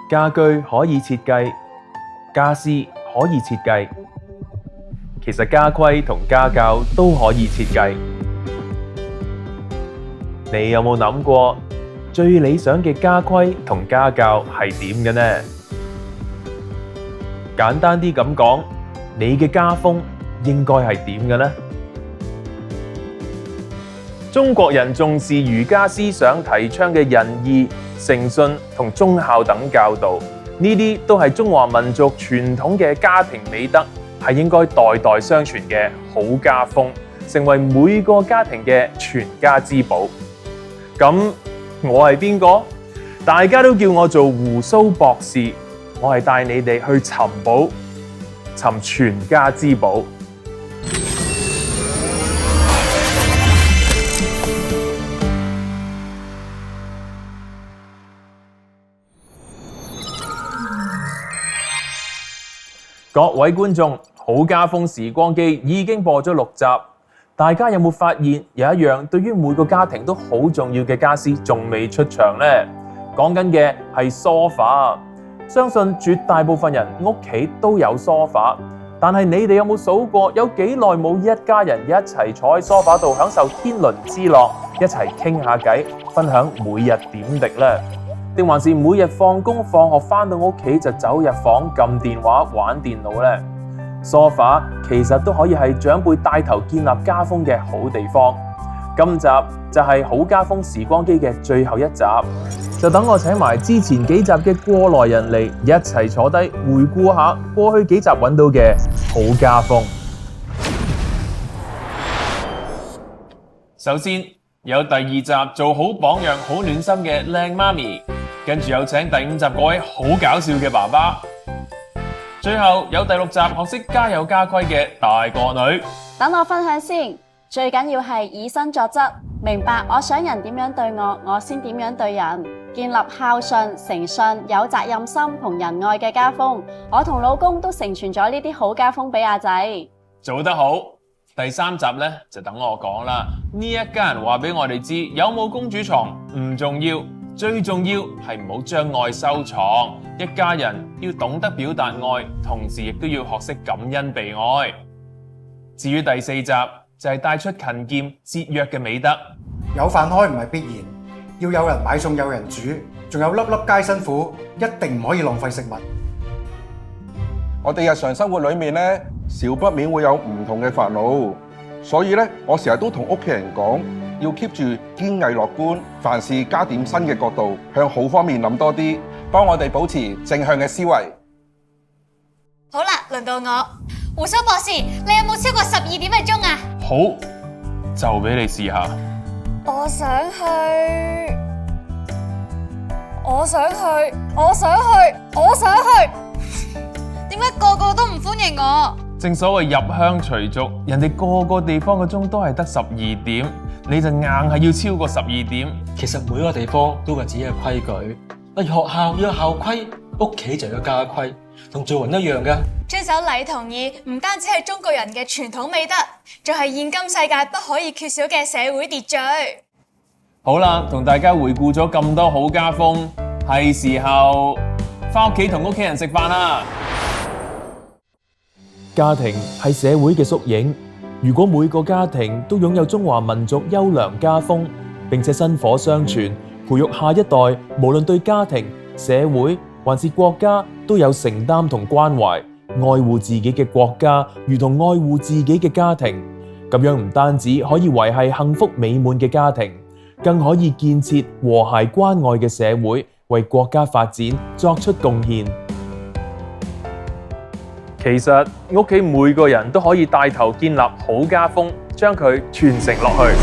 家居可以設計，家私可以設計，其實家規同家教都可以設計。你有冇諗過最理想嘅家規同家教係點嘅呢？簡單啲咁講，你嘅家風應該係點嘅呢？中國人重視儒家思想提倡嘅仁義、誠信同忠孝等教導，呢啲都係中華民族傳統嘅家庭美德，係應該代代相傳嘅好家風，成為每個家庭嘅傳家之寶。咁我係邊個？大家都叫我做鬍鬚博士，我係帶你哋去尋寶，尋傳家之寶。各位觀眾，好家風時光機已經播咗6集，大家有冇發現有一樣對於每個家庭都好重要嘅家私仲未出場呢？講緊嘅係梳化，相信絕大部分人屋企都有梳化，但係你哋有冇數過有幾耐冇一家人一齊坐喺梳化度享受天倫之樂，一齊傾下偈，分享每日點滴呢？定還是每日放工放學返到屋企就走入房撳電話玩電腦呢？梳化其實都可以係長輩帶頭建立家風嘅好地方。今集就係好家風時光機嘅最後一集，就等我請埋之前幾集嘅過來人嚟一齊坐低回顧下過去幾集揾到嘅好家風。首先有第2集做好榜樣好暖心嘅靚媽咪，跟住有請第5集嗰位好搞笑嘅爸爸，最後有第6集學識家有家規嘅大個女。等我分享先，最緊要係以身作則，明白我想人點樣對我，我先點樣對人，建立孝順、誠信、有責任心同仁愛嘅家風。我同老公都承傳咗呢啲好家風俾阿仔。做得好。第3集呢，就等我講啦。呢一家人話俾我哋知，有冇公主床唔重要，最重要係唔好將愛收藏。一家人要懂得表達愛，同時亦都要學識感恩被愛。至於第4集就係帶出勤儉節約嘅美德。有飯開唔係必然，要有人買餸有人煮，仲有粒粒皆辛苦，一定唔可以浪費食物。我哋日常生活裏面咧，少不免會有唔同嘅煩惱，所以咧，我成日都同屋企人講，要 keep 住堅毅樂觀，凡事加點新嘅角度，向好方面諗多啲，幫我哋保持正向嘅思維。好啦，輪到我，鬍鬚博士，你有冇超過12點嘅鐘啊？好，就俾你試下。我想去。點解個個都唔歡迎我？正所謂入鄉隨俗，人哋個個地方嘅鐘都係得12點，你就硬係要超過12點。其實每個地方都有自己嘅規矩，例如學校要有校規，屋企就有家規，同做人一樣㗎。遵守禮同義唔單止係中國人嘅傳統美德，仲係現今世界不可以缺少嘅社會秩序。好啦，同大家回顧咗咁多好家風，係時候返屋企同屋企人食飯啦。家庭係社會嘅縮影，如果每個家庭都擁有中華民族優良家風，並且薪火相傳，培育下一代，無論對家庭、社會還是國家都有承擔同關懷，愛護自己嘅國家，如同愛護自己嘅家庭。咁樣唔單止可以維繫幸福美滿嘅家庭，更可以建設和諧關愛嘅社會，為國家發展作出貢獻。其實屋企每個人都可以帶頭建立好家風，將佢傳承落去。